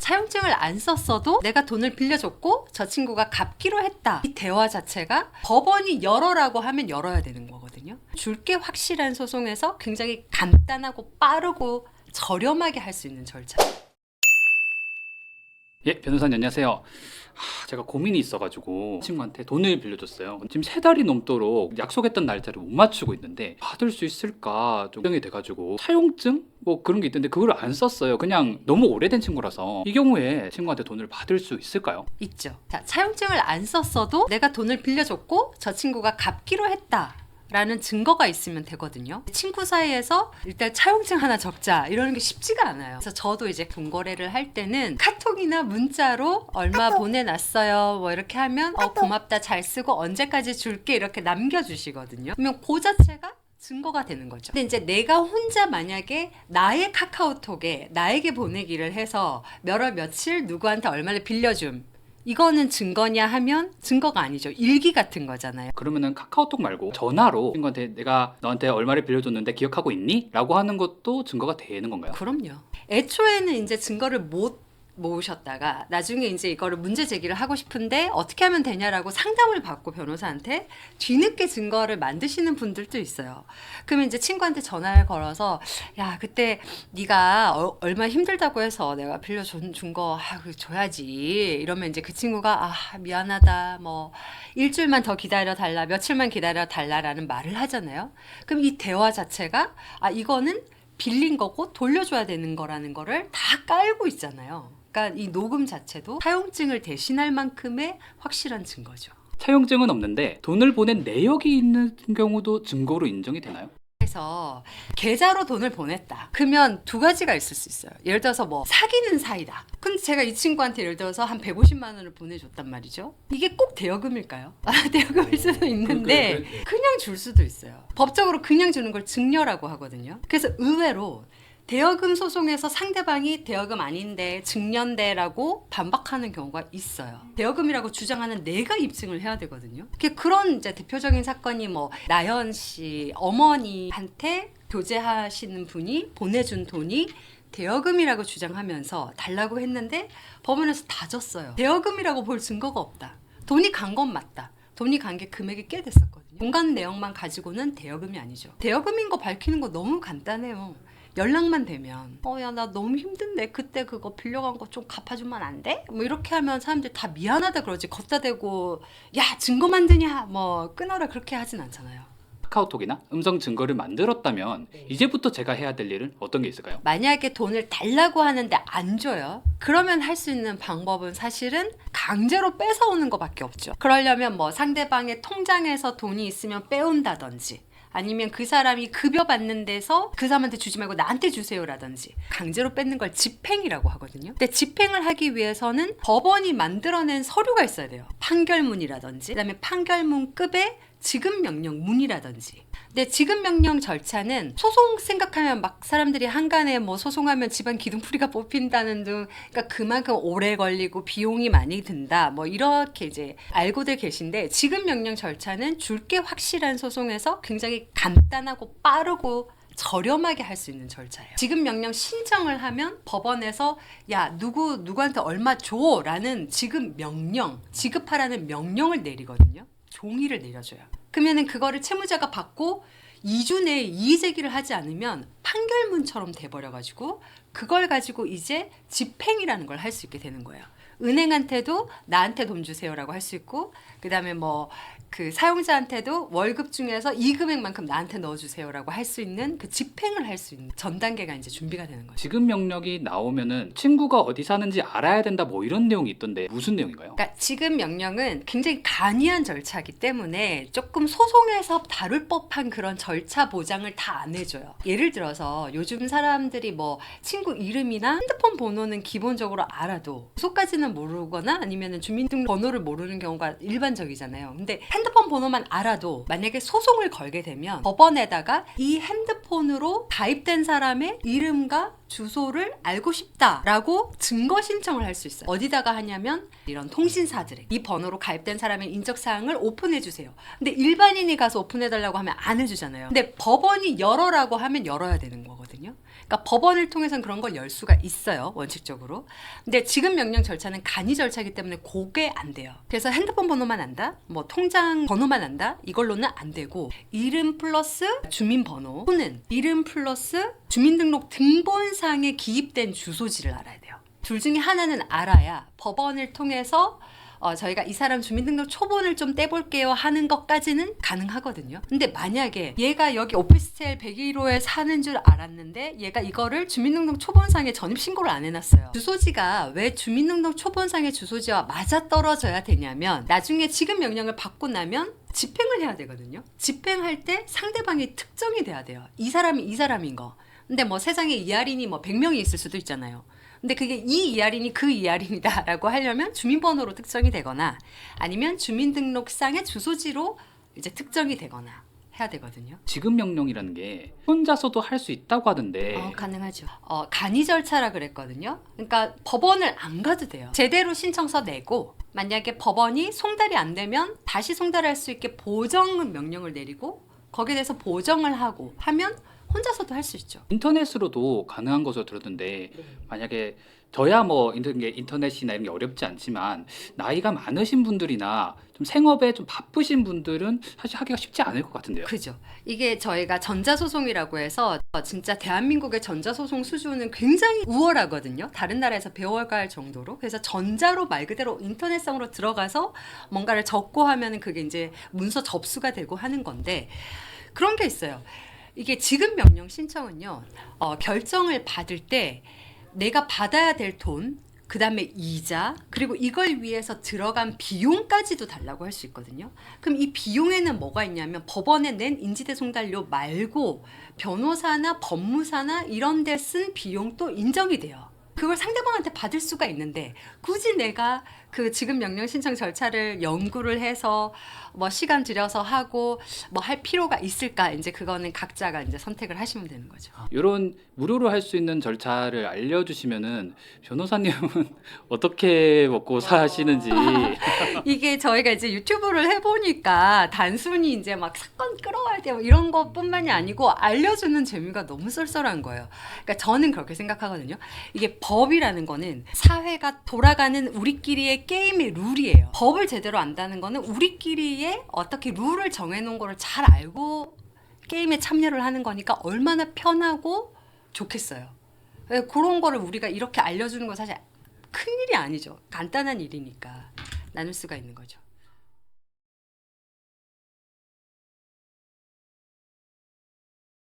차용증을 안 썼어도 내가 돈을 빌려줬고 저 친구가 갚기로 했다. 이 대화 자체가 법원이 열어라고 하면 열어야 되는 거거든요. 줄게 확실한 소송에서 굉장히 간단하고 빠르고 저렴하게 할 수 있는 절차. 예, 변호사님 안녕하세요. 제가 고민이 있어가지고 친구한테 돈을 빌려줬어요. 지금 3달이 넘도록 약속했던 날짜를 못 맞추고 있는데 받을 수 있을까 좀 걱정이 돼가지고 차용증? 뭐 그런 게 있던데 그걸 안 썼어요. 그냥 너무 오래된 친구라서. 이 경우에 친구한테 돈을 받을 수 있을까요? 있죠. 자, 차용증을 안 썼어도 내가 돈을 빌려줬고 저 친구가 갚기로 했다. 라는 증거가 있으면 되거든요. 친구 사이에서 일단 차용증 하나 적자 이러는 게 쉽지가 않아요. 그래서 저도 이제 돈 거래를 할 때는 카톡이나 문자로 얼마 보내놨어요 뭐 이렇게 하면 고맙다 잘 쓰고 언제까지 줄게 이렇게 남겨주시거든요. 그러면 그 자체가 증거가 되는 거죠. 근데 이제 내가 혼자 만약에 나의 카카오톡에 나에게 보내기를 해서 몇 월 며칠 누구한테 얼마를 빌려줌, 이거는 증거냐 하면 증거가 아니죠. 일기 같은 거잖아요. 그러면은 카카오톡 말고 전화로 친구한테 내가 너한테 얼마를 빌려줬는데 기억하고 있니? 라고 하는 것도 증거가 되는 건가요? 그럼요. 애초에는 이제 증거를 못 모으셨다가 나중에 이제 이거를 문제 제기를 하고 싶은데 어떻게 하면 되냐라고 상담을 받고 변호사한테 뒤늦게 증거를 만드시는 분들도 있어요. 그러면 이제 친구한테 전화를 걸어서 야 그때 네가 얼마 힘들다고 해서 내가 빌려준 거 줘야지 이러면 이제 그 친구가 미안하다 뭐 일주일만 더 기다려 달라 며칠만 기다려 달라라는 말을 하잖아요. 그럼 이 대화 자체가 이거는 빌린 거고 돌려줘야 되는 거라는 거를 다 깔고 있잖아요. 그러니까 이 녹음 자체도 사용증을 대신할 만큼의 확실한 증거죠. 차용증은 없는데 돈을 보낸 내역이 있는 경우도 증거로 인정이 되나요? 그래서 계좌로 돈을 보냈다. 그러면 두 가지가 있을 수 있어요. 예를 들어서 뭐 사귀는 사이다. 근데 제가 이 친구한테 예를 들어서 한 150만 원을 보내줬단 말이죠. 이게 꼭 대여금일까요? 대여금일 수도 있는데 그냥 줄 수도 있어요. 법적으로 그냥 주는 걸 증여라고 하거든요. 그래서 의외로 대여금 소송에서 상대방이 대여금 아닌데 증여인데라고 반박하는 경우가 있어요. 대여금이라고 주장하는 내가 입증을 해야 되거든요. 그런 이제 대표적인 사건이 뭐 나연 씨 어머니한테 교제하시는 분이 보내준 돈이 대여금이라고 주장하면서 달라고 했는데 법원에서 다 졌어요. 대여금이라고 볼 증거가 없다. 돈이 간 건 맞다. 돈이 간 게 금액이 꽤 됐었거든요. 공간 내역만 가지고는 대여금이 아니죠. 대여금인 거 밝히는 거 너무 간단해요. 연락만 되면 야 나 너무 힘든데 그때 그거 빌려간 거 좀 갚아주면 안 돼? 뭐 이렇게 하면 사람들이 다 미안하다 그러지 걷다 대고 야 증거 만드냐 뭐 끊어라 그렇게 하진 않잖아요. 카카오톡이나 음성 증거를 만들었다면 이제부터 제가 해야 될 일은 어떤 게 있을까요? 만약에 돈을 달라고 하는데 안 줘요. 그러면 할 수 있는 방법은 사실은 강제로 뺏어오는 것밖에 없죠. 그러려면 뭐 상대방의 통장에서 돈이 있으면 빼온다든지 아니면 그 사람이 급여 받는 데서 그 사람한테 주지 말고 나한테 주세요라든지 강제로 뺏는 걸 집행이라고 하거든요. 근데 집행을 하기 위해서는 법원이 만들어낸 서류가 있어야 돼요. 판결문이라든지 그다음에 판결문급의 지급명령문이라든지. 근데 지급명령 절차는 소송 생각하면 막 사람들이 한간에 뭐 소송하면 집안 기둥풀이가 뽑힌다는 등 그러니까 그만큼 오래 걸리고 비용이 많이 든다 뭐 이렇게 이제 알고들 계신데 지급명령 절차는 줄게 확실한 소송에서 굉장히 간단하고 빠르고 저렴하게 할 수 있는 절차예요. 지급명령 신청을 하면 법원에서 야 누구한테 얼마 줘라는 지급명령 지급하라는 명령을 내리거든요. 종이를 내려줘요. 그러면은 그거를 채무자가 받고 2주 내에 이의 제기를 하지 않으면 판결문처럼 돼버려가지고 그걸 가지고 이제 집행이라는 걸 할 수 있게 되는 거예요. 은행한테도 나한테 돈 주세요라고 할 수 있고 그 다음에 뭐 그 사용자한테도 월급 중에서 이 금액만큼 나한테 넣어주세요라고 할 수 있는 그 집행을 할 수 있는 전 단계가 이제 준비가 되는 거죠. 지급 명령이 나오면은 친구가 어디 사는지 알아야 된다 뭐 이런 내용이 있던데 무슨 내용인가요? 그러니까 지급 명령은 굉장히 간이한 절차이기 때문에 조금 소송에서 다룰 법한 그런 절차 보장을 다 안 해줘요. 예를 들어서 요즘 사람들이 뭐 친구 이름이나 핸드폰 번호는 기본적으로 알아도 주소까지는 모르거나 아니면 주민등록번호를 모르는 경우가 일반적이잖아요. 근데 핸드폰 번호만 알아도 만약에 소송을 걸게 되면 법원에다가 이 핸드폰으로 가입된 사람의 이름과 주소를 알고 싶다라고 증거 신청을 할 수 있어요. 어디다가 하냐면 이런 통신사들에 이 번호로 가입된 사람의 인적사항을 오픈해 주세요. 근데 일반인이 가서 오픈해 달라고 하면 안 해주잖아요. 근데 법원이 열어라고 하면 열어야 되는 거거든요. 그러니까 법원을 통해서는 그런 걸 열 수가 있어요, 원칙적으로. 근데 지급 명령 절차는 간이 절차이기 때문에 그게 안 돼요. 그래서 핸드폰 번호만 안다, 뭐 통장 번호만 안다, 이걸로는 안 되고 이름 플러스 주민번호 또는 이름 플러스 주민등록 등본상에 기입된 주소지를 알아야 돼요. 둘 중에 하나는 알아야 법원을 통해서 저희가 이 사람 주민등록 초본을 좀 떼볼게요 하는 것까지는 가능하거든요. 근데 만약에 얘가 여기 오피스텔 101호에 사는 줄 알았는데 얘가 이거를 주민등록 초본상에 전입신고를 안 해놨어요. 주소지가 왜 주민등록 초본상의 주소지와 맞아떨어져야 되냐면 나중에 지급 명령을 받고 나면 집행을 해야 되거든요. 집행할 때 상대방이 특정이 돼야 돼요. 이 사람이 이 사람인 거. 근데 뭐 세상에 이할인이 뭐 100명이 있을 수도 있잖아요. 근데 그게 이 이할인이 그 이할인이다라고 하려면 주민번호로 특정이 되거나 아니면 주민등록상의 주소지로 이제 특정이 되거나 해야 되거든요. 지급 명령이라는 게 혼자서도 할 수 있다고 하던데 가능하죠. 간이 절차라 그랬거든요. 그러니까 법원을 안 가도 돼요. 제대로 신청서 내고 만약에 법원이 송달이 안 되면 다시 송달할 수 있게 보정 명령을 내리고 거기에 대해서 보정을 하고 하면 혼자서도 할 수 있죠. 인터넷으로도 가능한 것으로 들었는데 만약에 저야 뭐 인터넷이나 이런 게 어렵지 않지만 나이가 많으신 분들이나 좀 생업에 좀 바쁘신 분들은 사실 하기가 쉽지 않을 것 같은데요. 그죠. 이게 저희가 전자소송이라고 해서 진짜 대한민국의 전자소송 수준은 굉장히 우월하거든요. 다른 나라에서 배워갈 정도로. 그래서 전자로 말 그대로 인터넷상으로 들어가서 뭔가를 적고 하면은 그게 이제 문서 접수가 되고 하는 건데 그런 게 있어요. 이게 지급 명령 신청은요, 결정을 받을 때 내가 받아야 될 돈, 그 다음에 이자, 그리고 이걸 위해서 들어간 비용까지도 달라고 할 수 있거든요. 그럼 이 비용에는 뭐가 있냐면 법원에 낸 인지대송달료 말고 변호사나 법무사나 이런 데 쓴 비용도 인정이 돼요. 그걸 상대방한테 받을 수가 있는데 굳이 내가 그 지급 명령 신청 절차를 연구를 해서 뭐 시간 들여서 하고 뭐 할 필요가 있을까? 이제 그거는 각자가 이제 선택을 하시면 되는 거죠. 이런 무료로 할 수 있는 절차를 알려주시면은 변호사님은 어떻게 먹고 사시는지 이게 저희가 이제 유튜브를 해보니까 단순히 이제 막 사건 끌어갈 때 뭐 이런 것뿐만이 아니고 알려주는 재미가 너무 쏠쏠한 거예요. 그러니까 저는 그렇게 생각하거든요. 이게 법이라는 거는 사회가 돌아가는 우리끼리의 게임의 룰이에요. 법을 제대로 안다는 거는 우리끼리의 어떻게 룰을 정해놓은 거를 잘 알고 게임에 참여를 하는 거니까 얼마나 편하고 좋겠어요. 그런 거를 우리가 이렇게 알려주는 건 사실 큰일이 아니죠. 간단한 일이니까 나눌 수가 있는 거죠.